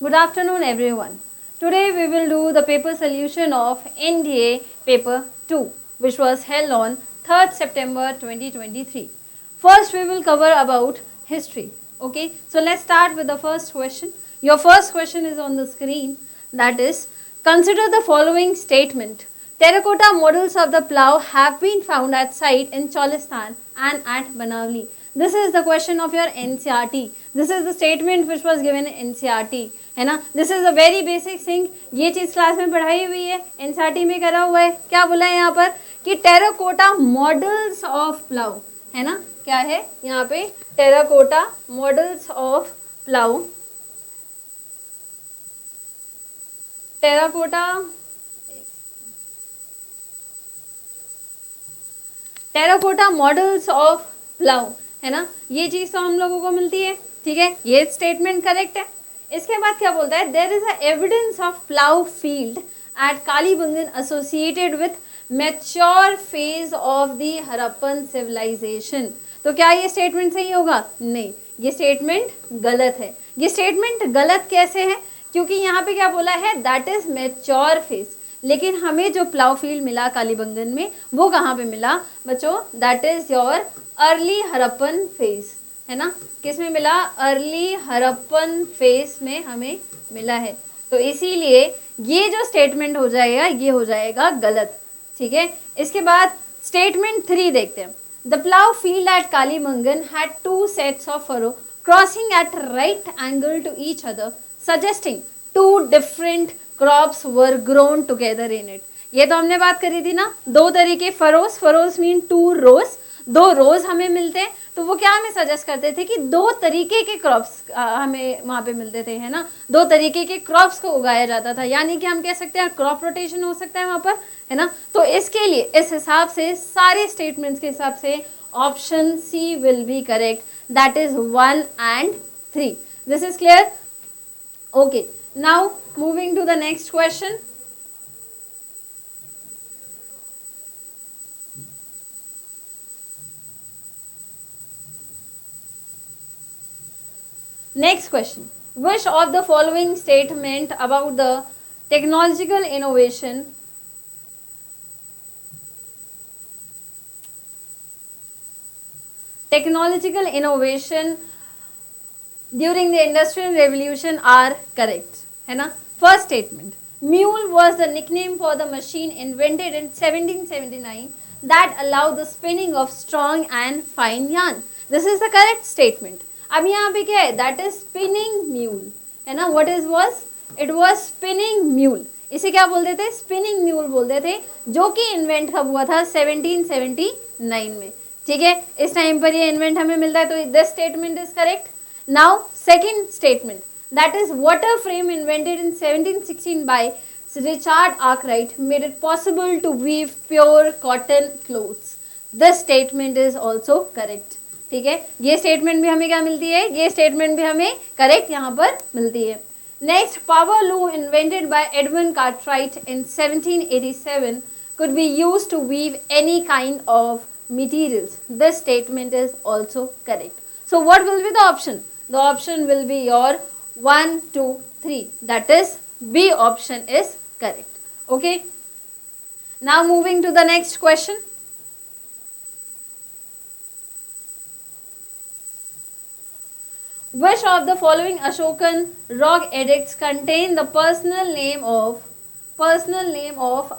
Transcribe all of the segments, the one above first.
Good afternoon, everyone. Today we will do the paper solution of NDA paper 2, which was held on 3rd September 2023. First, we will cover about history. Okay, so let's start with the first question. Your first question is on the screen. That is, consider the following statement. Terracotta models of the plough have been found at site in Cholistan and at Banavli. This is the question of your NCERT. This is the statement which was given in NCERT. है ना. This is a very basic thing. ये चीज class में पढ़ाई हुई है, NCERT में करा हुआ है. क्या बोला है यहाँ पर कि टेराकोटा मॉडल्स ऑफ प्लाउ, है ना. क्या है यहाँ पे, terracotta models of plough. Terracotta models of plough, है ना. ये चीज तो हम लोगों को मिलती है. ठीक है, ये स्टेटमेंट करेक्ट है. इसके बाद क्या बोलता है, there is a evidence of plough field at Kalibangan associated with mature phase of the Harappan civilisation. तो क्या ये स्टेटमेंट सही होगा? नहीं, ये स्टेटमेंट गलत है. ये स्टेटमेंट गलत कैसे है? क्योंकि यहाँ पे क्या बोला है, दैट इज मैच्योर फेज. लेकिन हमें जो प्लाउ फील्ड मिला कालीबंगन में, वो कहाँ पे मिला बच्चों? That is your early Harappan phase, है ना. किस में मिला? अर्ली हड़प्पन फेज में हमें मिला है. तो इसीलिए ये जो स्टेटमेंट हो जाएगा, ये हो जाएगा गलत. ठीक है, इसके बाद स्टेटमेंट 3 देखते हैं. The plough field at Kalibangan had 2 sets of furrow crossing at right angle to each other suggesting 2 different crops were grown together in it. ये तो हमने बात करी थी ना, 2 तरीके furrows. Furrows mean 2 rows. 2 rows हमें मिलते हैं. तो वो क्या हमें सजेस्ट करते थे कि 2 तरीके के क्रॉप्स हमें वहाँ पे मिलते थे, है ना. 2 तरीके के क्रॉप्स को उगाया जाता था, यानी कि हम कह सकते हैं क्रॉप रोटेशन हो सकता है वहाँ पर, है ना. तो इसके लिए इस हिसाब से, सारे स्टेटमेंट्स के हिसाब से option C will be correct. That is 1 and 3. This is clear? Okay, now moving to the next question. Next question. Which of the following statement about the technological innovation during the Industrial Revolution are correct? है ना. First statement. Mule was the nickname for the machine invented in 1779 that allowed the spinning of strong and fine yarn. This is the correct statement. अब यहाँ पे क्या है, that is spinning mule, है ना. What is was? It was spinning mule. इसे क्या बोलते थे? स्पिनिंग म्यूल बोलते थे, जो कि इन्वेंट कब हुआ था? 1779 में. ठीक है, इस टाइम पर ये इन्वेंट हमें मिलता है. तो this statement is correct. Now second statement, that is water frame invented in 1716 by Richard Arkwright made it possible to weave pure cotton cloths. This statement is also correct. ठीक है, ये statement भी हमें क्या मिलती है? ये स्टेटमेंट भी हमें करेक्ट यहाँ पर मिलती है. नेक्स्ट, पावर लू invented by Edwin Cartwright in 1787 could be used to weave any kind of materials. This statement is also correct. So what will be the option? The option will be your 1, 2, 3. That is B option is correct. Okay. Now moving to the next question. Which of the following Ashokan rock edicts contain the personal name of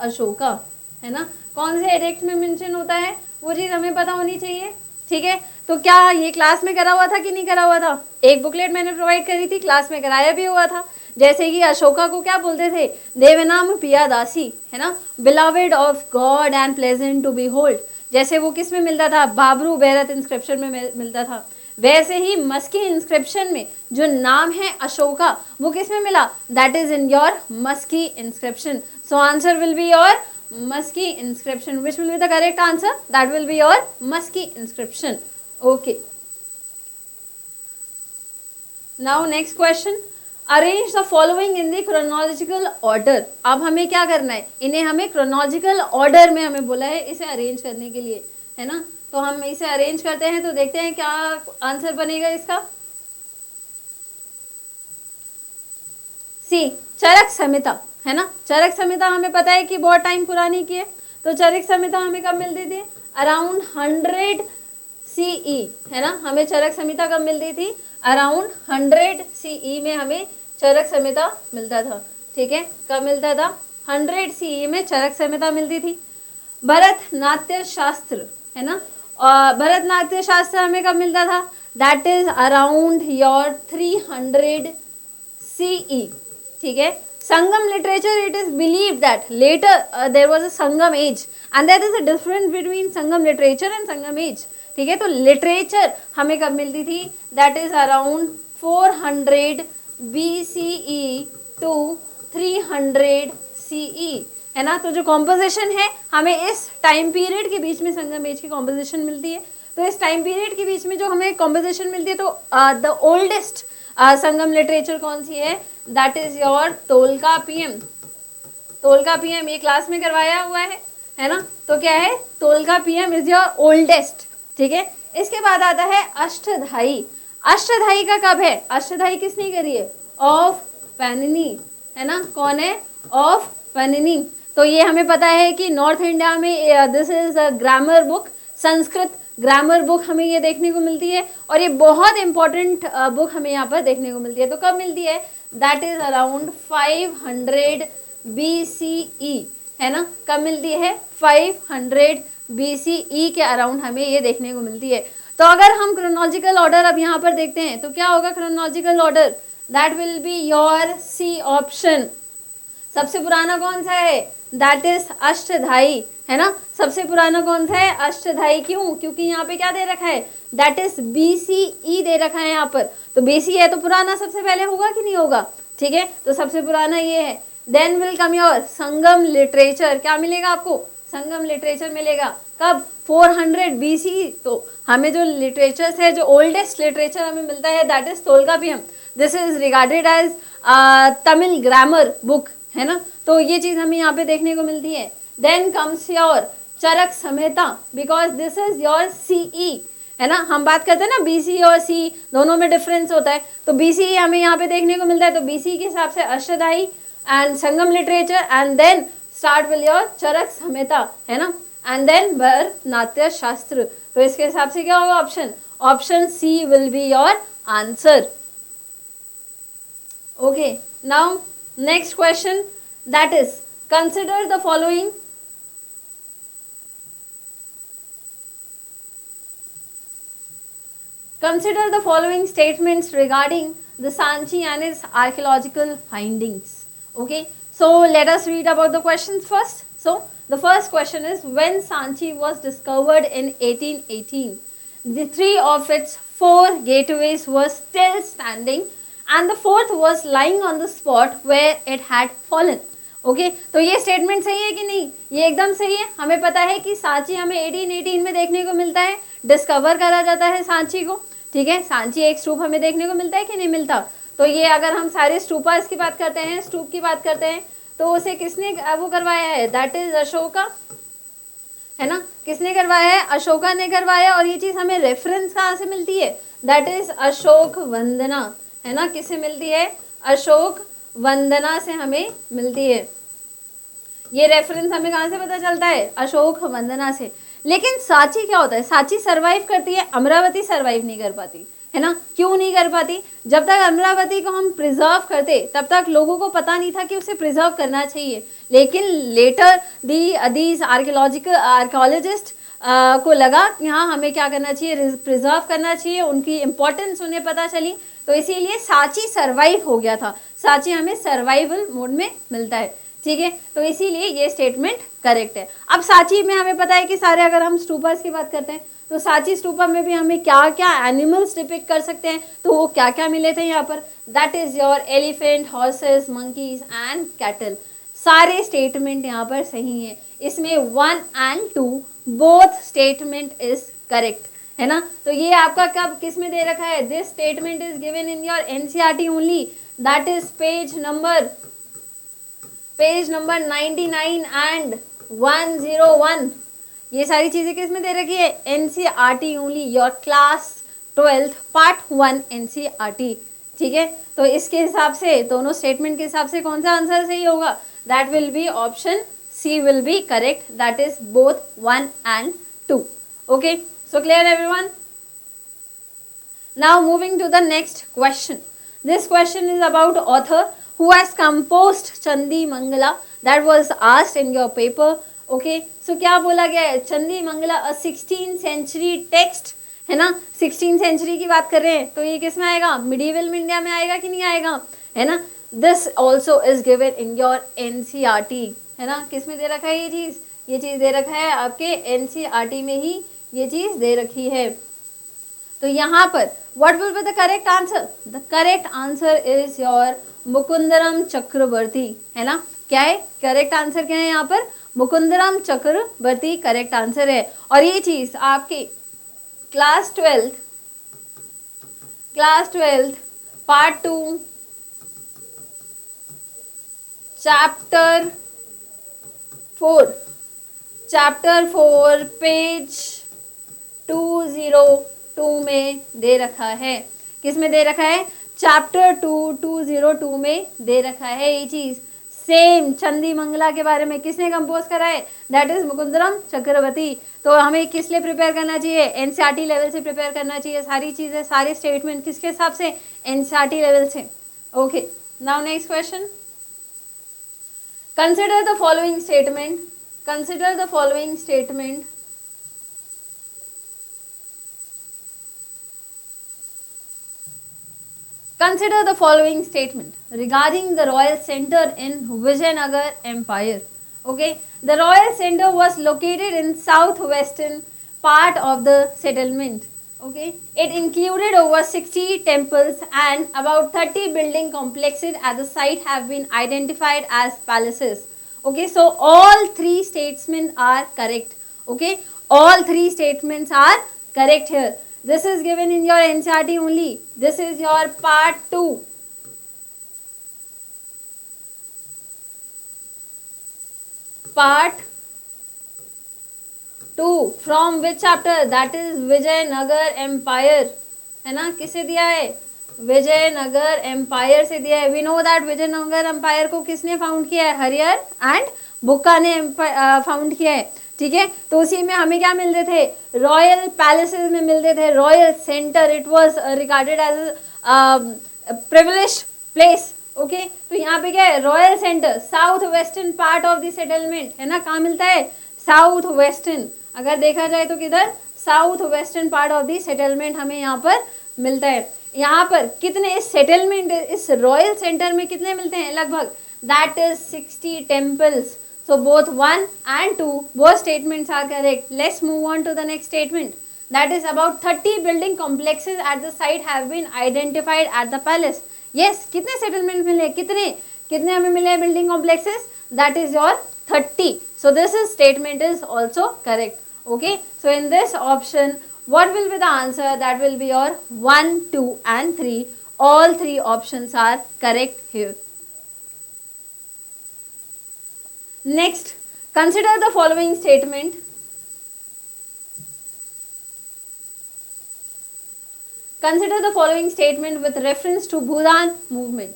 Ashoka? है ना. कौन से addict में mention होता है, वो चीज हमें पता होनी चाहिए. ठीक है, तो क्या ये क्लास में करा हुआ था कि नहीं करा हुआ था? एक बुकलेट मैंने प्रोवाइड करी थी, क्लास में कराया भी हुआ था. जैसे कि अशोका को क्या बोलते थे? देवनाम पियादासी, है ना. Beloved of god and pleasant to behold. जैसे वो किस में मिलता था? बाबरू बैरत इंस्क्रिप्शन में मिलता था. वैसे ही मस्की इंस्क्रिप्शन में जो नाम है अशोका, वो किस में मिला? That is in your Maski inscription. So answer will be your Maski inscription. Which will be the correct answer? That will be your Maski inscription. Okay, now next question. Arrange the following in the chronological order. अब हमें क्या करना है? इन्हें हमें chronological order में हमें बोला है इसे अरेंज करने के लिए, है ना. तो हम इसे अरेंज करते हैं, तो देखते हैं क्या आंसर बनेगा इसका. सी चरक संहिता, है ना। चरक संहिता हमें पता है कि बहुत टाइम पुरानी की है, तो चरक संहिता हमें कब मिलती थी, अराउंड 100 CE, है ना। हमें चरक संहिता कब मिलती थी, अराउंड 100 CE में हमें चरक संहिता मिलता था, ठीक है। कब मिलता था, 100 CE में चरक संहिता मिलती थी। भरतनाट्य शास्त्र, है ना, और भरतनाट्य शास्त्र हमें कब मिलता था, that is around your 300 CE, ठीक है। Sangam literature, it is believed that later there was a Sangam age and there is a difference between Sangam literature and Sangam age, ठीक है। तो literature हमें कब मिलती थी, that is around 400 BCE to 300 CE, है ना। तो जो कॉम्पोजिशन है हमें इस टाइम पीरियड के बीच में संगम एज की कॉम्पोजिशन मिलती है। तो इस टाइम पीरियड के बीच में जो हमें कॉम्पोजिशन मिलती है, तो द ओल्डेस्ट संगम लिटरेचर कौन सी है, that is your Tolkappiyam. Tolkappiyam ये क्लास में करवाया हुआ है ना। तो क्या है, तोलकापियम इज योर ओल्डेस्ट, ठीक है। इसके बाद आता है अष्टधाई। अष्टधाई का कब है, अष्टधाई किसने करी है, ऑफ पैनिनी, है ना। कौन है, ऑफ पैनिनी। तो ये हमें पता है कि नॉर्थ इंडिया में this is a grammar book, Sanskrit grammar book हमें ये देखने को मिलती है, और ये बहुत इंपॉर्टेंट बुक हमें यहाँ पर देखने को मिलती है। तो कब मिलती है, दैट इज अराउंड 500 BCE, है ना। कब मिलती है, 500 BCE के अराउंड हमें ये देखने को मिलती है। तो अगर हम क्रोनोलॉजिकल ऑर्डर अब यहाँ पर देखते हैं, तो क्या होगा chronological order, that will be your C option. सबसे पुराना कौन सा है, दैट इज अष्टधाई, है ना। सबसे पुराना कौन सा है, अष्टधाई। क्यों, क्योंकि यहाँ पे क्या दे रखा है, दैट इज BCE दे रखा है यहाँ पर। तो BC है तो पुराना सबसे पहले होगा कि नहीं होगा, ठीक है। तो सबसे पुराना ये है। Then will come your Sangam literature. क्या मिलेगा आपको, संगम लिटरेचर मिलेगा। कब, 400 BCE। तो हमें जो लिटरेचर है, जो ओल्डेस्ट लिटरेचर हमें मिलता है, that is Tolkappiyam. This is regarded as Tamil grammar book, है ना। तो ये चीज हमें यहाँ पे देखने को मिलती है। Then comes your Charak Samhita, because this is your CE, है ना। हम बात करते हैं ना BC और C दोनों में डिफरेंस होता है, तो BCE हमें यहाँ पे देखने को मिलता है। तो BCE के हिसाब से Ashtadhyayi and Sangam literature, and then start will your चरक संहिता, है ना, एंड देन भरतनाट्य शास्त्र। तो इसके हिसाब से क्या होगा option, option C will be your answer. Okay, now next question, that is consider the following statements regarding the Sanchi and its archaeological findings. Okay, so let us read about the questions first. So the first question is, when Sanchi was discovered in 1818, the 3 of its 4 gateways were still standing and the 4th was lying on the spot where it had fallen. Okay, तो ये statement सही है कि नहीं, ये एकदम सही है। हमें पता है कि सांची हमें 1818 में देखने को मिलता है, डिस्कवर करा जाता है सांची को, ठीक है। सांची एक स्तूप हमें देखने को मिलता है कि नहीं मिलता। तो ये अगर हम सारे स्तूपास की बात करते हैं, स्तूप की बात करते हैं, तो उसे किसने वो करवाया है, दैट इज अशोका, है ना। किसने करवाया है, अशोका ने करवाया। और ये चीज हमें रेफरेंस कहाँ से मिलती है, दैट इज अशोक वंदना, है ना। किससे मिलती है, अशोक वंदना से हमें मिलती है। ये रेफरेंस हमें कहाँ से पता चलता है, अशोक वंदना से। लेकिन सांची क्या होता है, सांची सरवाइव करती है, अमरावती सरवाइव नहीं कर पाती, है ना। क्यों नहीं कर पाती, जब तक अमरावती को हम प्रिजर्व करते तब तक लोगों को पता नहीं था कि उसे प्रिजर्व करना चाहिए। लेकिन लेटर दीज आर्कियोलॉजिस्ट को लगा कि हाँ हमें क्या करना चाहिए, प्रिजर्व करना चाहिए, उनकी इम्पोर्टेंस उन्हें पता चली, तो इसीलिए सांची सरवाइव हो गया था। सांची हमें सर्वाइवल मोड में मिलता है, ठीक है। तो इसीलिए ये स्टेटमेंट करेक्ट है। अब सांची में हमें पता है कि सारे, अगर हम स्टूपर्स की बात करते हैं, तो सांची स्तूपा में भी हमें क्या क्या एनिमल्स डिपिक्ट कर सकते हैं, तो वो क्या क्या मिले थे यहाँ पर, that is your elephant, horses, monkeys and cattle. सारे स्टेटमेंट यहाँ पर सही है। इसमें 1 and 2 both statement is correct, है ना। तो ये आपका कब किस में दे रखा है, this statement is given in your NCERT only, that is page number 99 and 101। ये सारी चीजें किस में दे रखी है, NCERT only, your class 12th part 1 NCERT, ठीक है, तो इसके हिसाब से, दोनों स्टेटमेंट के हिसाब से कौन सा आंसर सही होगा? That will be option C will be correct, that is both 1 and 2. Okay, so clear everyone? Now moving to the next question. This question is about author who has composed Chandi Mangala, that was asked in your paper. Okay, so क्या बोला गया है? चंदी Mangla a 16th century text, है ना? 16th century की बात कर रहे हैं, तो ये किस में आएगा? मिडीवल इंडिया में आएगा कि नहीं आएगा, है ना? This also is given in your NCERT, है ना? किस में दे रखा है ये चीज़? ये चीज़ दे रखा है आपके NCERT में ही ये चीज़ दे रखी है। तो यहाँ पर what will be the correct answer? The correct answer is your मुकुंदरम चक्रवर्ती, है ना? क्या है करेक्ट आंसर? क्या है यहाँ पर? मुकुंदरम चक्रवर्ती करेक्ट आंसर है। और ये चीज आपके क्लास 12 पार्ट 2 चैप्टर 4 पेज 202 में दे रखा है। किस में दे रखा है? चैप्टर 202 में दे रखा है ये चीज। सेम चंदी मंगला के बारे में किसने कंपोज करा है? दैट इज मुकुंदरम चक्रवर्ती। तो हमें किस लिए प्रिपेयर करना चाहिए? एनसीईआरटी लेवल से प्रिपेयर करना चाहिए सारी चीजें, सारे स्टेटमेंट किसके हिसाब से? एनसीईआरटी लेवल से। Okay, now next question. Consider the following statement. Consider the following statement. Consider the following statement regarding the Royal Center in Vijayanagar Empire. Okay, the Royal Center was located in southwestern part of the settlement. Okay, it included over 60 temples and about 30 building complexes at the site have been identified as palaces. Okay, so all three statements are correct. Okay, all three statements are correct here. This is given in your NCERT only. This is your part 2. Part 2 from which chapter? That is Vijayanagar empire, है ना? किसे दिया है? Vijayanagar empire से दिया है। We know that Vijayanagar empire को किसने फाउंड किया है? हरियर एंड बुक्का ने फाउंड किया है। ठीक है, तो उसी में हमें क्या मिल रहे थे? रॉयल पैलेसेस में मिल रहे थे। Royal centre, it was regarded as privileged place. Okay, तो यहाँ पे क्या है? Royal centre, south western part of the settlement, है ना? कहाँ मिलता है? South western. अगर देखा जाए तो किधर? South western part of the settlement हमें यहाँ पर मिलता है। यहाँ पर कितने इस सेटलमेंट, इस रॉयल सेंटर में कितने मिलते हैं? लगभग that is 60 temples. So both 1 and 2, both statements are correct. Let's move on to the next statement. That is about 30 building complexes at the site have been identified at the palace. Yes, कितने settlement मिले? कितने हमें मिले building complexes? That is your 30. So this is statement is also correct. Okay. So in this option, what will be the answer? That will be your 1, 2 and 3. All three options are correct here. Next, consider the following statement. Consider the following statement with reference to Bhudan movement.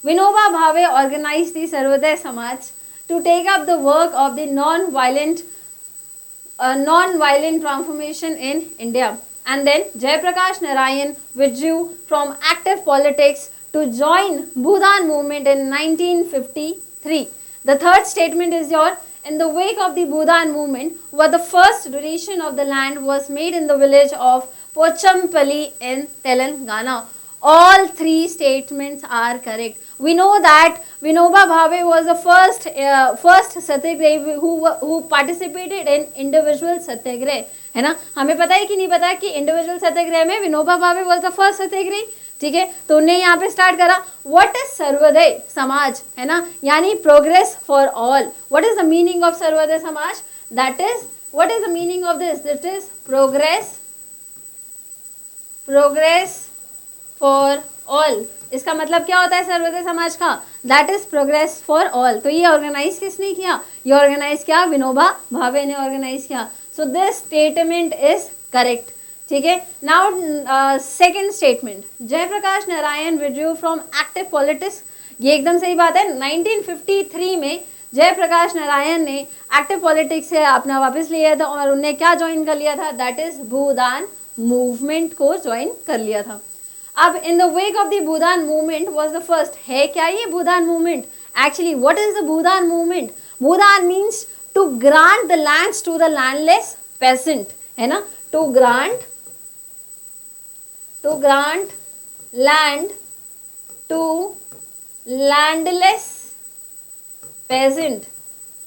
Vinoba Bhave organized the Sarvodaya Samaj to take up the work of the non-violent transformation in India. And then Jayaprakash Narayan withdrew from active politics to join Bhudan movement in 1953. The third statement is your, in the wake of the Bhudan movement, where the first donation of the land was made in the village of Pochampally in Telangana. All three statements are correct. We know that Vinoba Bhave was the first satyagrahi who participated in individual satyagrah, है ना? हमें पता है कि नहीं पता कि individual सत्याग्रह में Vinoba Bhave was the first सत्याग्रही। ठीक है, तो उन्हें यहाँ पे स्टार्ट करा। व्हाट इज सर्वोदय समाज, है ना? यानी progress for all. What is the meaning of Sarvodaya Samaj? That is, what is the meaning of this? That is progress for all. इसका मतलब क्या होता है सर्वोदय समाज का? That is progress for all. तो ये ऑर्गेनाइज किसने किया? ये ऑर्गेनाइज किया विनोबा भावे ने ऑर्गेनाइज किया। So this statement is correct. ठीक है। Now second statement, Jayaprakash Narayan withdrew from active politics, ये एकदम सही बात है। 1953 में जयप्रकाश नारायण ने एक्टिव पॉलिटिक्स से अपना वापस लिया था और उन्हें क्या ज्वाइन कर लिया था, दैट इज भूदान मूवमेंट को ज्वाइन कर लिया था। अब in the wake of the Bhoodan movement was the first, है क्या ये Bhoodan movement? Actually what is the Bhoodan movement? Bhoodan means to grant the lands to the landless peasant, है ना, to grant land to landless peasant,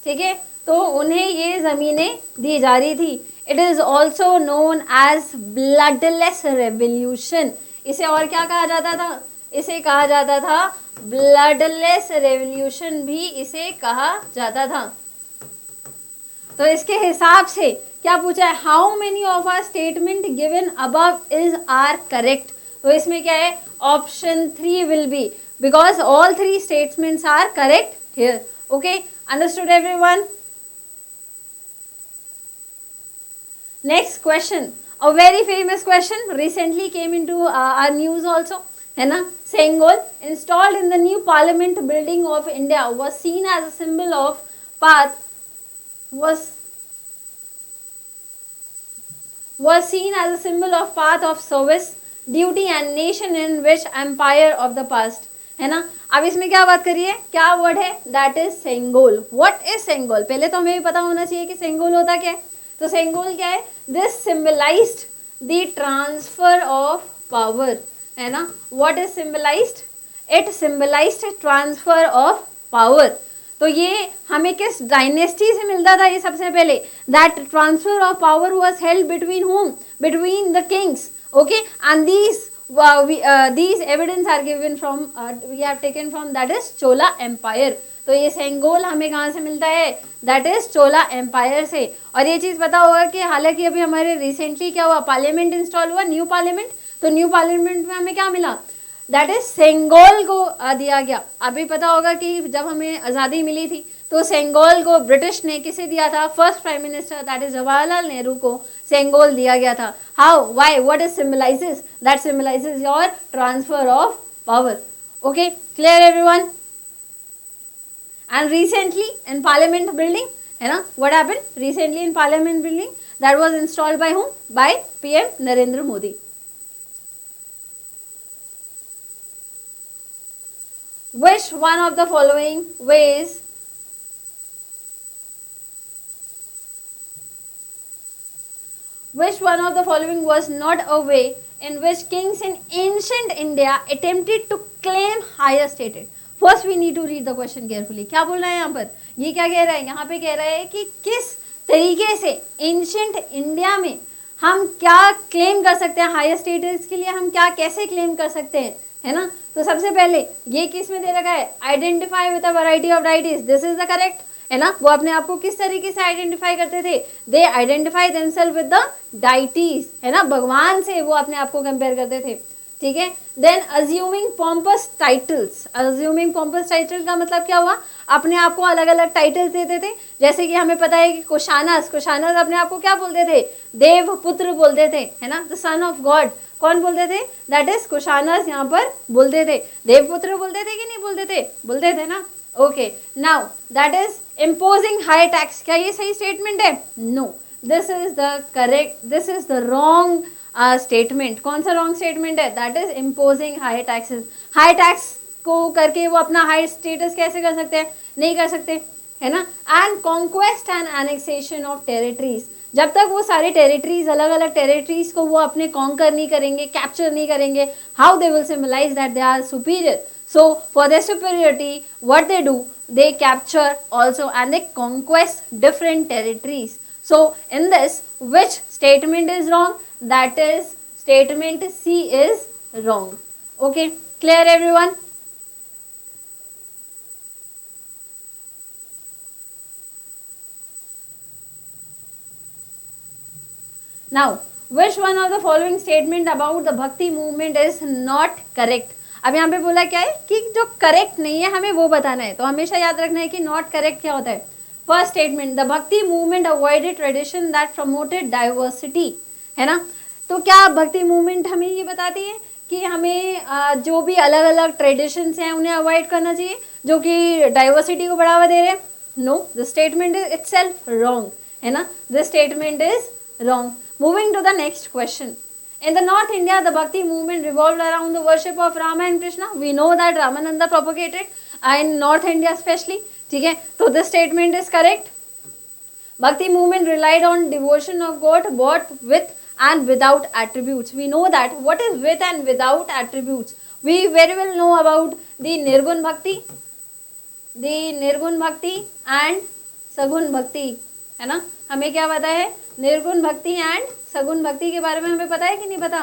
ठीक है, तो उन्हें ये जमीनें दी जा रही थी। It is also known as bloodless revolution, इसे और क्या कहा जाता था? इसे कहा जाता था ब्लडलेस रेवोल्यूशन, भी इसे कहा जाता था। तो इसके हिसाब से क्या पूछा है, how many of are statement given above is are correct? तो इसमें क्या है, option 3 will be, because all 3 statements are correct here. Okay, understood everyone? Next question, a very famous question, recently came into our news also, है ना। Sengol installed in the new parliament building of India was seen as a symbol of path was seen as a symbol of path of service, duty and nation in which empire of the past, है ना। अब इसमें क्या बात करिए, क्या word है, that is Sengol. What is Sengol? पहले तो हमें भी पता होना चाहिए कि सेंगोल होता क्या है। तो सेंगोल क्या है, this symbolised the transfer of power, है ना। What is symbolised? It symbolised transfer of power. तो ये हमें किस डायनेस्टी से मिलता था? ये सबसे पहले that transfer of power was held between whom? Between the Kings, okay, and these evidence are given from we have taken from that is Chola empire. तो ये सेंगोल हमें कहाँ से मिलता है? दैट इज चोला एम्पायर से। और ये चीज़ पता होगा कि हालांकि अभी हमारे रिसेंटली क्या हुआ, पार्लियामेंट इंस्टॉल हुआ, न्यू पार्लियामेंट, तो न्यू पार्लियामेंट में हमें क्या मिला, दैट इज सेंगोल को दिया गया। अभी पता होगा कि जब हमें आज़ादी मिली थी तो सेंगोल को ब्रिटिश ने किसे दिया था? First prime minister that is Jawaharlal Nehru को सेंगोल दिया गया था। How, why, what is symbolises? That symbolises your transfer of power. Okay, clear everyone? And recently in parliament building, है ना, what happened recently in parliament building, that was installed by whom? By PM Narendra Modi. Which one of the following ways was not a way in which kings in ancient India attempted to claim higher status? First we need to read the question carefully. क्या बोल रहा है यहाँ पर? ये क्या कह रहा है? यहाँ पे कह रहा है कि किस तरीके से एंशियंट इंडिया में हम क्या क्लेम कर सकते हैं, हायर स्टेटस के लिए हम क्या कैसे क्लेम कर सकते हैं, है ना। तो सबसे पहले ये किस में दे रखा है, identify with a variety of deities, this is the correct, है ना। वो अपने आप को किस तरीके से आइडेंटिफाई करते थे? They identify themselves with the deities, है ना, भगवान से वो अपने आप को कंपेयर करते थे, ठीक है। Then assuming pompous titles, assuming pompous title का मतलब क्या हुआ, अपने आप को अलग अलग टाइटल्स देते थे। जैसे कि हमें पता है कि कुशानस अपने आप को क्या बोलते थे? देव पुत्र बोलते थे, है ना, द सन ऑफ गॉड। कौन बोलते थे? दैट इज कुशानस यहाँ पर बोलते थे। देवपुत्र बोलते थे कि नहीं बोलते थे? बोलते थे ना। Okay, now that is imposing high tax, क्या ये सही स्टेटमेंट है? No, this is the correct, this is the wrong statement. कौन सा रॉन्ग स्टेटमेंट है? That is imposing high taxes. High tax को करके वो अपना हाई स्टेटस कैसे कर सकते हैं? नहीं कर सकते, है ना। And conquest and annexation of territories, जब तक वो सारे टेरिटरीज, अलग अलग टेरिटरीज को वो अपने कॉन्कर नहीं करेंगे, कैप्चर नहीं करेंगे, how they will symbolise that they are superior. So for their superiority what they do, they capture also and they conquest different territories. So in this, which statement is wrong? That is statement C is wrong. Okay, clear everyone? Now, which one of the following statement about the Bhakti movement is not correct? अब यहाँ पे बोला क्या है कि जो correct नहीं है हमें वो बताना है, तो हमेशा याद रखना है कि नॉट करेक्ट क्या होता है। फर्स्ट स्टेटमेंट, द भक्ति movement avoided tradition that promoted diversity, है ना। तो क्या भक्ति मूवमेंट हमें ये बताती है कि हमें जो भी अलग अलग ट्रेडिशंस हैं उन्हें अवॉइड करना चाहिए जो कि डाइवर्सिटी को बढ़ावा दे रहे हैं? No, the statement is itself wrong, है ना, the statement is wrong. Moving to the next question. In the North India, the Bhakti movement revolved around the worship of Rama and Krishna. We know that Ramananda propagated in North India especially. ठीक है, तो this statement is correct. Bhakti movement relied on devotion of God, both with and without attributes. We know that. What is with and without attributes? We very well know about the Nirgun Bhakti, and सगुण भक्ति, है ना. हमें क्या पता है? निर्गुण भक्ति एंड सगुण भक्ति के बारे में हमें पता है कि नहीं पता,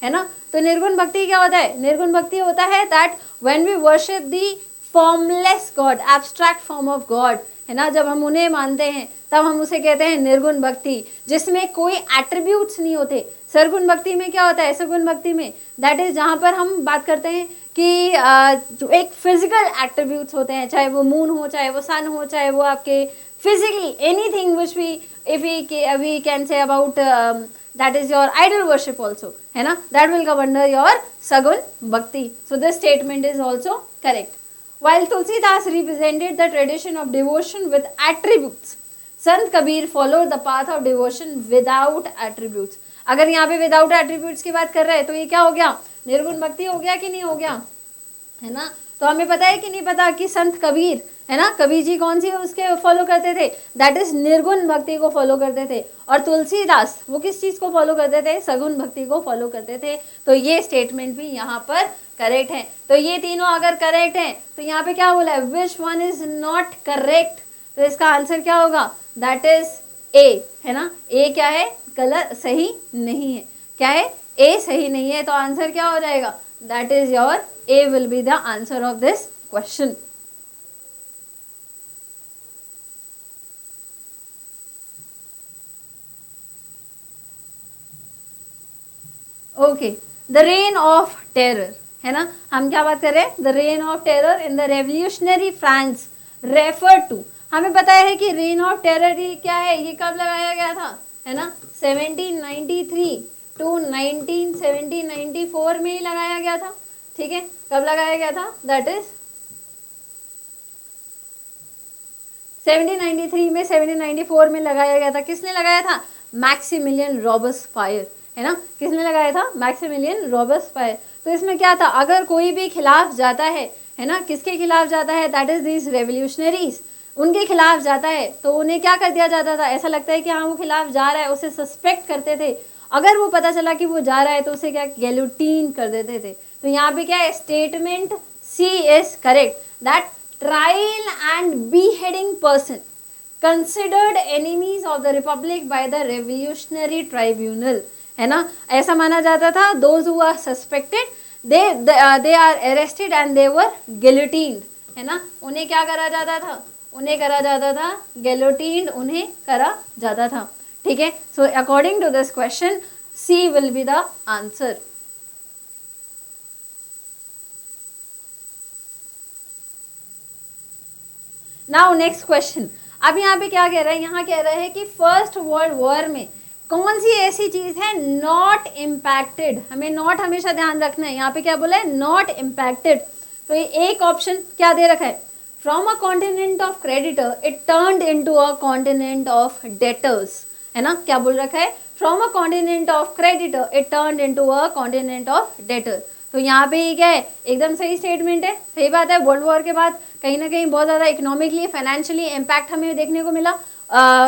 है ना. तो निर्गुण भक्ति क्या होता है? निर्गुण भक्ति होता है that when we worship the formless god, abstract form of god, है ना, जब हम उन्हें मानते हैं तब हम उसे कहते हैं निर्गुण भक्ति, जिसमें कोई एट्रीब्यूट्स नहीं होते. सरगुण भक्ति में क्या होता है? सगुण भक्ति में दैट इज जहाँ पर हम बात करते हैं कि जो एक फिजिकल एट्रीब्यूट्स होते हैं, चाहे वो मून हो, चाहे वो सन हो, चाहे वो आपके physically anything which we can say about that is your idol worship also, है ना, that will come under your sagun bhakti. So this statement is also correct. While Tulsidas represented the tradition of devotion with attributes, Sant Kabir followed the path of devotion without attributes. अगर यहाँ पे without attributes की बात कर रहे हैं तो ये क्या हो गया? निर्गुण भक्ति हो गया कि नहीं हो गया, है ना. तो हमें पता है कि नहीं पता कि संत कबीर, है ना, कबीर जी कौन सी उसके फॉलो करते थे? दैट इज निर्गुण भक्ति को फॉलो करते थे. और तुलसीदास वो किस चीज को फॉलो करते थे? सगुण भक्ति को फॉलो करते थे. तो ये स्टेटमेंट भी यहाँ पर करेक्ट है. तो ये तीनों अगर करेक्ट हैं तो यहाँ पे क्या बोला है? Which one is not correct? तो इसका आंसर क्या होगा? दैट इज ए, है ना. ए क्या है? गलत, सही नहीं है. क्या है? ए सही नहीं है. तो आंसर क्या हो जाएगा? That is your A will be the answer of this question. Okay, the reign of terror, है ना. हम क्या बात कर रहे हैं? The reign of terror in the revolutionary France referred to. हमें पता है कि reign of terror ये क्या है? ये कब लगाया गया था, है ना? 1793 to 1794 में ही लगाया गया था. ठीक है, कब लगाया गया था? दैट इज 1793 में, 1794 में लगाया गया था. किसने लगाया था? मैक्सिमिलियन रॉबस्पायर, है ना. किसने लगाया था? मैक्सिमिलियन रॉबस्पायर. तो इसमें क्या था? अगर कोई भी खिलाफ जाता है ना, किसके खिलाफ जाता है? दैट इज दिस रेवोल्यूशनरीज, उनके खिलाफ जाता है तो उन्हें क्या कर दिया जाता था? ऐसा लगता है कि हाँ वो खिलाफ जा रहा है, उसे सस्पेक्ट करते थे. अगर वो पता चला कि वो जा रहा है तो उसे क्या गैलोटीन कर देते थे. तो यहाँ पे क्या है? Statement C is correct that trial and beheading person considered enemies of the republic by the revolutionary tribunal, है ना. ऐसा माना जाता था. those who are suspected they are arrested and they were guillotined, है ना. उन्हें क्या करा जाता था? उन्हें करा जाता था guillotined, उन्हें करा जाता था. ठीक है. so according to this question C will be the answer. Now next question. अब यहाँ पे क्या कह रहा है? यहाँ कह रहा है कि फर्स्ट वर्ल्ड वॉर में कौन सी ऐसी चीज है नॉट इम्पैक्टेड. हमें नॉट हमेशा ध्यान रखना है. यहाँ पे क्या बोला है? Not impacted. तो ये एक ऑप्शन क्या दे रखा है? From a continent of creditor it turned into a continent of debtors, है ना. क्या बोल रखा है? From a continent of creditor it turned into a continent of debtor. तो यहाँ पे ये क्या है? एकदम सही स्टेटमेंट है. सही बात है. वर्ल्ड वॉर के बाद कहीं ना कहीं बहुत ज़्यादा इकोनॉमिकली फाइनेंशियली इम्पैक्ट हमें देखने को मिला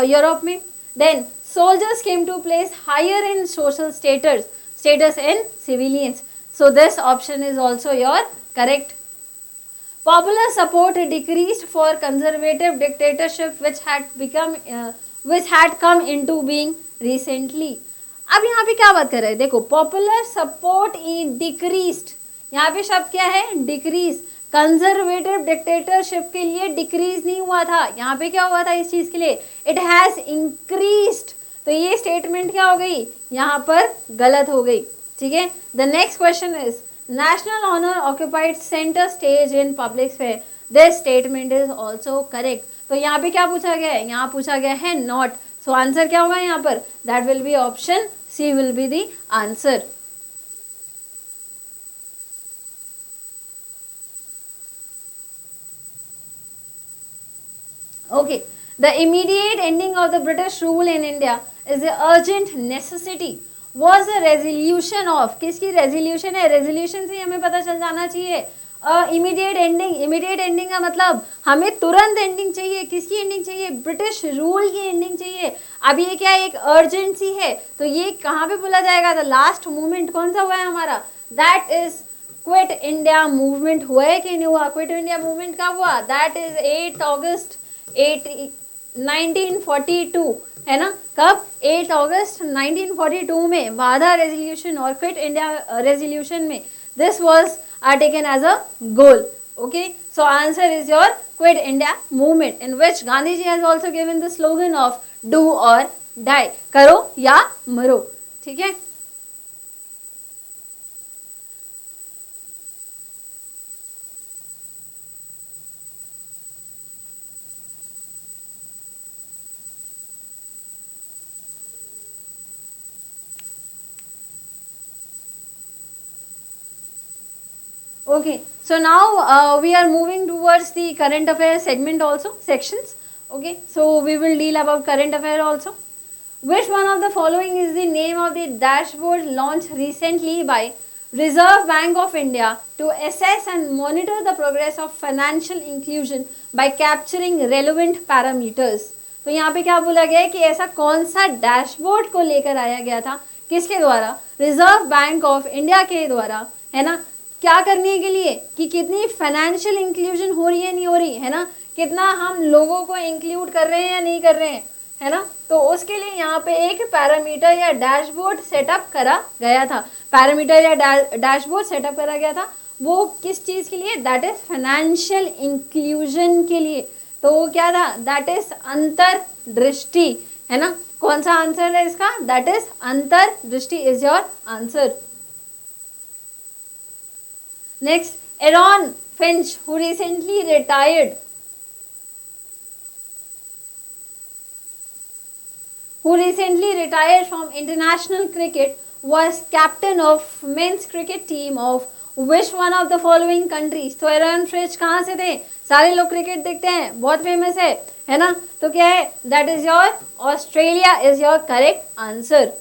यूरोप में. Then soldiers came to place higher in social status in civilians. So this option is also your correct. Popular support decreased for conservative dictatorship which had come into being recently. अब यहाँ पे क्या बात कर रहे हैं? देखो, पॉपुलर सपोर्ट इन डिक्रीज्ड, यहाँ पे शब्द क्या है? डिक्रीज. कंजर्वेटिव डिक्टेटरशिप के लिए डिक्रीज नहीं हुआ था. यहाँ पे क्या हुआ था इस चीज के लिए? It has increased. तो ये स्टेटमेंट क्या हो गई? यहाँ पर गलत हो गई. ठीक है. The next question is national honour occupied centre stage in public sphere. This statement is also correct. तो यहाँ पे क्या पूछा गया है? यहाँ पूछा गया है नॉट. सो आंसर क्या होगा यहाँ पर? That will be option C will be the answer. Okay, the immediate ending of the British rule in India is the urgent necessity was a resolution of, किसकी resolution है? resolution से हमें पता चल जाना चाहिए इमीडिएट एंडिंग. इमीडिएट एंडिंग का मतलब हमें तुरंत एंडिंग चाहिए. किसकी एंडिंग चाहिए? ब्रिटिश रूल की एंडिंग चाहिए. अब ये क्या एक अर्जेंसी है, तो ये कहाँ पे बोला जाएगा? द लास्ट मूवमेंट कौन सा हुआ है हमारा? That is quit India movement. हुआ है कि नहीं हुआ? क्विट इंडिया मूवमेंट कब हुआ? दैट इज 8 अगस्त 1942, है ना? कब? 8 अगस्त 1942 में वादा रेजोल्यूशन और क्विट इंडिया रेजोल्यूशन में this was are taken as a goal. Okay, so answer is your quit India movement, in which Gandhi ji has also given the slogan of do or die, करो या मरो. ठीक है. Okay, so now we are moving towards the current affairs segment also, sections. Okay, so we will deal about current affair also. Which one of the following is the name of the dashboard launched recently by Reserve Bank of India to assess and monitor the progress of financial inclusion by capturing relevant parameters? तो यहाँ पे क्या बोला गया है कि ऐसा कौन सा डैशबोर्ड को लेकर आया गया था, किसके द्वारा? रिजर्व बैंक ऑफ इंडिया के द्वारा, है ना? क्या करने के लिए कि कितनी फाइनेंशियल इंक्लूजन हो रही है, नहीं हो रही है ना? कितना हम लोगों को इंक्लूड कर रहे हैं या नहीं कर रहे हैं, है ना? तो उसके लिए यहाँ पे एक पैरामीटर या डैशबोर्ड सेटअप करा गया था. पैरामीटर या डैशबोर्ड सेटअप करा गया था. वो किस चीज़ के लिए? दैट इज फाइनेंशियल इंक्लूजन के लिए. तो वो क्या था? दैट इज अंतर्दृष्टि, है ना? कौन सा आंसर है इसका? दैट इज अंतर्दृष्टि is your answer. Next, Aaron Finch, who recently retired, from international cricket, was captain of men's cricket team of which one of the following countries? तो एरन फ्रिच कहाँ से थे? सारे लोग क्रिकेट देखते हैं, बहुत फेमस है ना? तो क्या है? That is your Australia is your correct answer.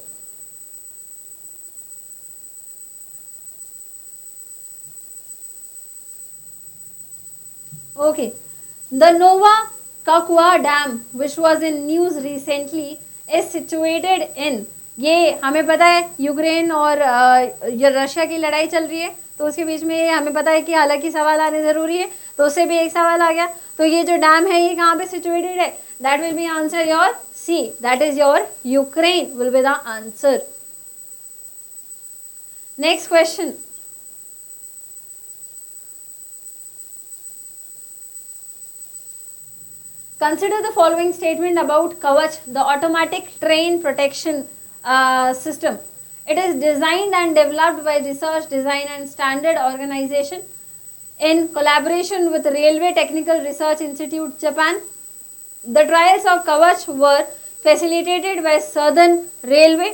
Okay, the Nova Kakua Dam, which was in news recently, is situated in, ये हमें पता है यूक्रेन और रशिया की लड़ाई चल रही है, तो उसके बीच में हमें पता है कि हालांकि सवाल आने ज़रूरी है, तो उससे भी एक सवाल आ गया. तो ये जो डैम है ये कहाँ पे सिचुएटेड है? That will be answer your C, that is your Ukraine will be the answer. Next question. Consider the following statement about Kavach, the automatic train protection system. It is designed and developed by Research, Design and Standard Organization in collaboration with Railway Technical Research Institute, Japan. The trials of Kavach were facilitated by Southern Railway.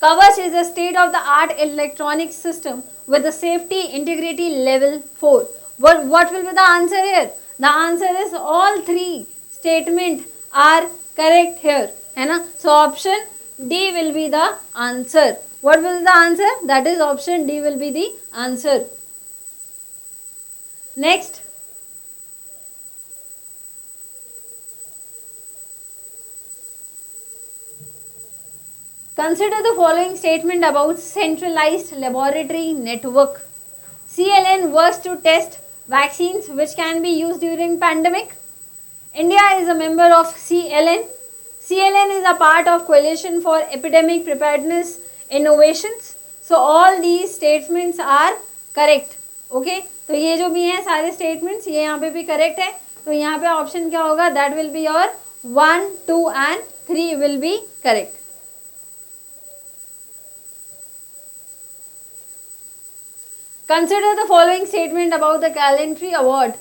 Kavach is a state-of-the-art electronic system with a safety integrity level 4. What will be the answer here? The answer is all three statement are correct here, है ना? So option D will be the answer. What will be the answer? That is option D will be the answer. Next. Consider the following statement about centralized laboratory network. CLN works to test vaccines which can be used during pandemic. India is a member of CLN. CLN is a part of Coalition for Epidemic Preparedness Innovations. So all these statements are correct. Okay, तो ये जो भी हैं सारे statements ये यहाँ पे भी correct है. तो यहाँ पे option क्या होगा? That will be your 1, 2 and 3 will be correct. Consider the following statement about the Gallantry Award.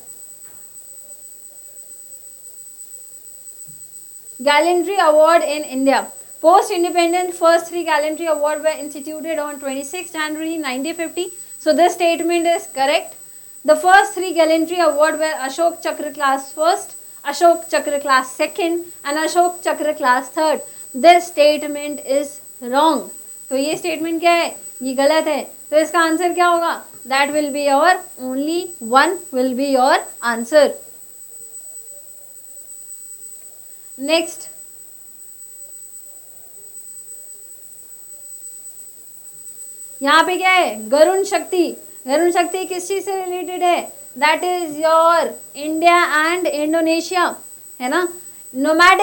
Gallantry Award in India. Post independent first 3 gallantry award were instituted on 26 January 1950. So this statement is correct. The first 3 gallantry award were Ashok Chakra class first, Ashok Chakra class second and Ashok Chakra class third. This statement is wrong. तो ये statement क्या है? ये गलत है. तो इसका answer क्या होगा? That will be your only one will be your answer. Next. यहाँ पे क्या है? गरुण शक्ति. गरुण शक्ति किस चीज से रिलेटेड है? That is your India and Indonesia, है ना. नोमैड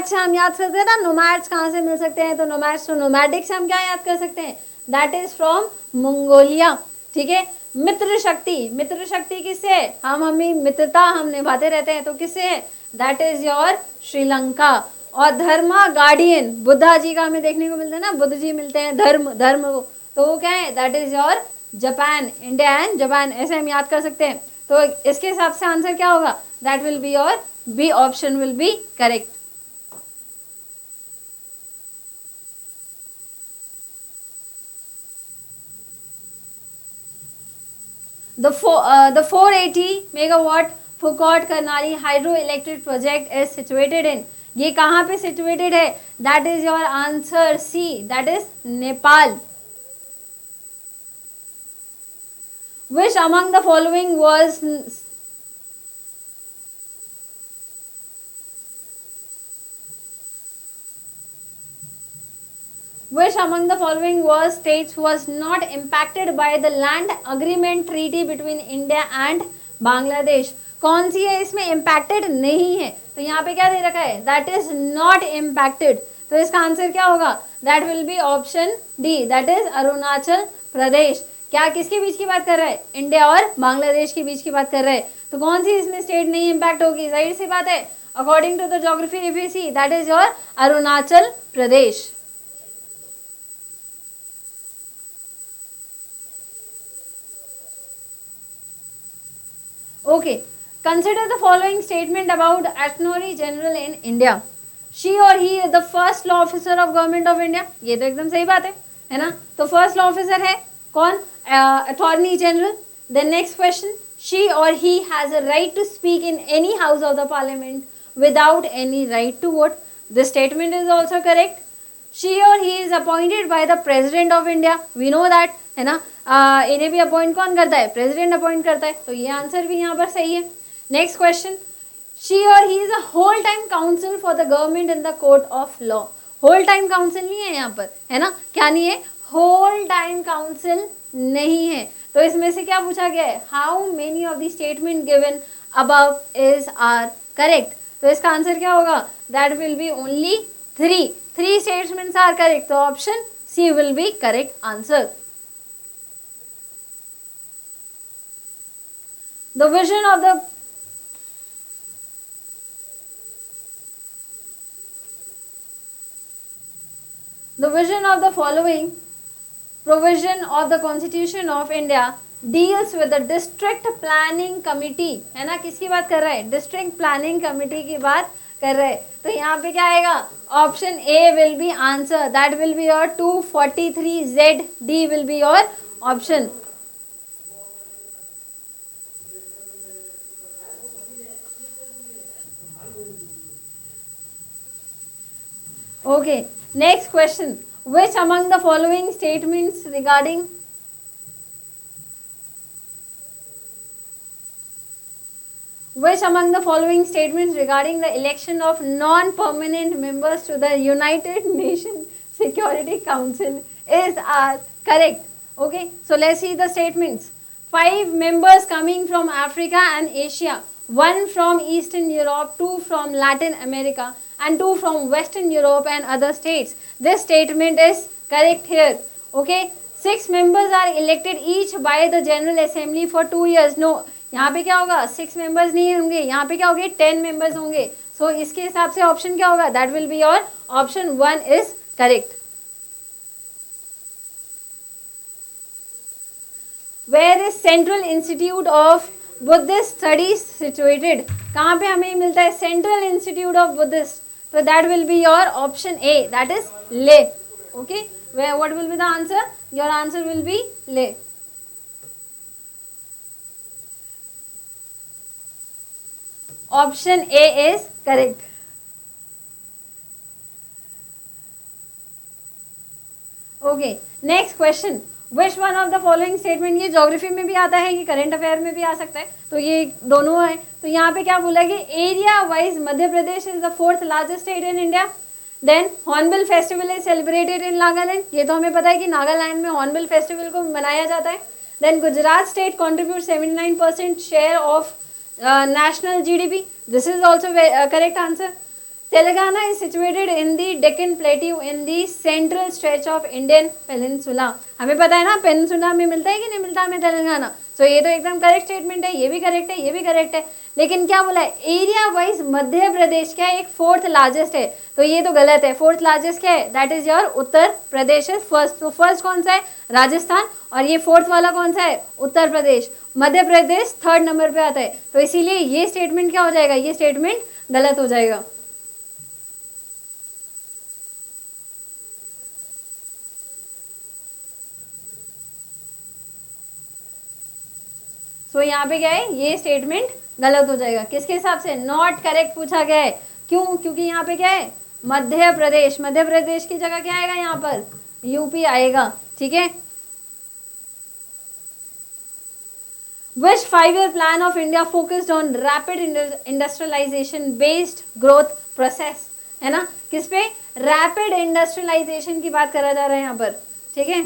से हम याद करते हैं ना. नोमैड्स कहाँ से मिल सकते हैं? तो नोमैड्स तो नोमैडिक से हम क्या याद कर सकते हैं? That is from Mongolia. ठीक है. मित्र शक्ति किससे है? हमें मित्रता हम निभाते रहते हैं, तो किससे है? That is your Sri Lanka. और धर्मा गार्डियन बुद्धा जी का हमें देखने को मिलता है ना. बुद्ध जी मिलते हैं धर्म तो वो क्या है? That is your Japan. India and Japan ऐसे हम याद कर सकते हैं. तो इसके हिसाब से आंसर क्या होगा? That will be your B option will be correct. The 480 megawatt Phuket Karnali hydroelectric project is situated in. ये कहाँ पे situated है? That is your answer C. That is Nepal. Which among the following was states was not impacted by the land agreement treaty between India and Bangladesh? कौन सी है इसमें impacted नहीं है? तो यहाँ पे क्या दे रखा है? That is not impacted. तो इसका आंसर क्या होगा? That will be option D. That is Arunachal Pradesh. क्या किसके बीच की बात कर रहा है? इंडिया और बांग्लादेश के बीच की बात कर रहा है. तो कौन सी इसमें स्टेट नहीं इम्पैक्ट होगी? जाहिर सी बात है. According to the geography if you see that is your Arunachal Pradesh. Okay, consider the following statement about Attorney General in India. She or he is the first law officer of Government of India. ये तो एकदम सही बात है ना. तो first law officer है कौन? Attorney General. The next question, she or he has a right to speak in any house of the parliament without any right to vote. This statement is also correct. She or he is appointed by the President of India. We know that, है ना. इन्हें भी appoint कौन करता है? President appoint करता है. तो ये आंसर भी यहाँ पर सही है. नेक्स्ट क्वेश्चन, शी और he is a whole time council for the government in the court of law. Whole time council नहीं है यहाँ पर, है ना. क्या नहीं है? होल टाइम काउंसिल नहीं है. तो इसमें से क्या पूछा गया है? How many of the statement given above is are correct. तो इसका आंसर क्या होगा? That will be only 3 statements are correct. तो option C will be correct answer. The vision of the following provision of the Constitution of India deals with the district planning committee. है ना. किसकी बात कर रहा है? डिस्ट्रिक्ट प्लानिंग कमिटी की बात कर रहे हैं. तो यहाँ पे क्या आएगा? Option A will be answer. That will be your 243Z. Will be your option. Okay, next question. Which among the following statements regarding the election of non-permanent members to the United Nations Security Council is correct? Okay, so let's see the statements. 5 members coming from Africa and Asia, 1 from Eastern Europe, 2 from Latin America, and 2 from Western Europe and other states. This statement is correct here. Okay, 6 members are elected each by the General Assembly for 2 years. No, यहाँ पे क्या होगा? 6 members नहीं होंगे. यहाँ पे क्या होंगे? 10 members होंगे. So इसके हिसाब से ऑप्शन क्या होगा? That will be your option 1 is correct. Where is Central Institute of Buddhist Studies situated? कहाँ पे हमें मिलता है? Central Institute of Buddhist. So that will be your option A, that is Leh. Okay, where what will be the answer? Your answer will be Leh. Option A is correct. Okay, next question, which one of the following statement, ये geography में भी आता है, ये current affair में भी आ सकता है, तो ये दोनों है। तो यहाँ पे क्या बोला कि area wise Madhya Pradesh is the 4th largest state in India. Then hornbill festival is celebrated in Nagaland, ये तो हमें पता है कि नागालैंड में हॉर्नबिल फेस्टिवल को मनाया जाता है। देन Gujarat state contribute 79% share of national GDP, this is also correct answer. Telangana is situated in the Deccan Plateau in the central stretch of Indian Peninsula. हमें पता है ना पेनिनसुला में मिलता है कि नहीं मिलता हमें तेलंगाना, तो ये तो एकदम करेक्ट स्टेटमेंट है, ये भी करेक्ट है, ये भी करेक्ट है। लेकिन क्या बोला है, एरिया वाइज मध्य प्रदेश क्या है, एक 4th लार्जेस्ट है, तो ये तो गलत है। 4th लार्जेस्ट क्या है, that is your Uttar Pradesh is first. तो फर्स्ट कौन सा है, राजस्थान, और ये 4th वाला कौन सा है, उत्तर प्रदेश। मध्य प्रदेश 3rd नंबर पे आता है, तो इसीलिए ये स्टेटमेंट क्या हो जाएगा, ये स्टेटमेंट गलत हो जाएगा। तो यहाँ पे क्या है, ये स्टेटमेंट गलत हो जाएगा। किसके हिसाब से, नॉट करेक्ट पूछा गया है, क्यों, क्योंकि यहाँ पे क्या है, मध्य प्रदेश, मध्य प्रदेश की जगह क्या आएगा, यहाँ पर यूपी आएगा। ठीक है, which 5-year plan of India focused on rapid industrialisation based growth process, है ना, किस पे, रैपिड इंडस्ट्रियलाइजेशन की बात करा जा रहा है यहाँ पर। ठीक है,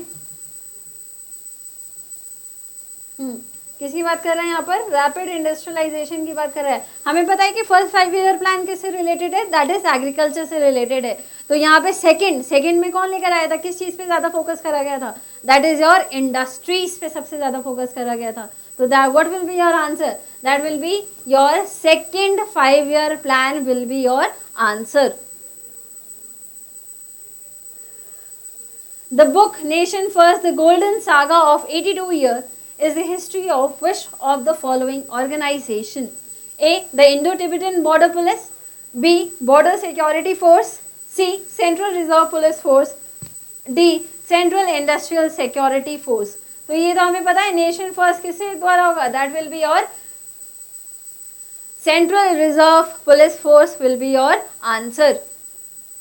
किसकी बात कर रहे हैं यहाँ पर, रैपिड इंडस्ट्रियलाइजेशन की बात कर रहा है। हमें पता है कि फर्स्ट 5-year प्लान किससे रिलेटेड है, दैट इज एग्रीकल्चर से रिलेटेड है। तो यहाँ पे सेकंड में कौन लेकर आया था, किस चीज पे ज्यादा फोकस करा गया था, दैट इज योर इंडस्ट्रीज पे सबसे ज्यादा फोकस करा गया था। तो that what will be your answer, that will be your second 5-year plan will be your answer. The book Nation First, the Golden Saga of 82 years is the history of which of the following organization? A. The Indo-Tibetan Border Police, B. Border Security Force, C. Central Reserve Police Force, D. Central Industrial Security Force. तो ये तो हमें पता है, nation first किसके द्वारा होगा, that will be your central reserve police force will be your answer.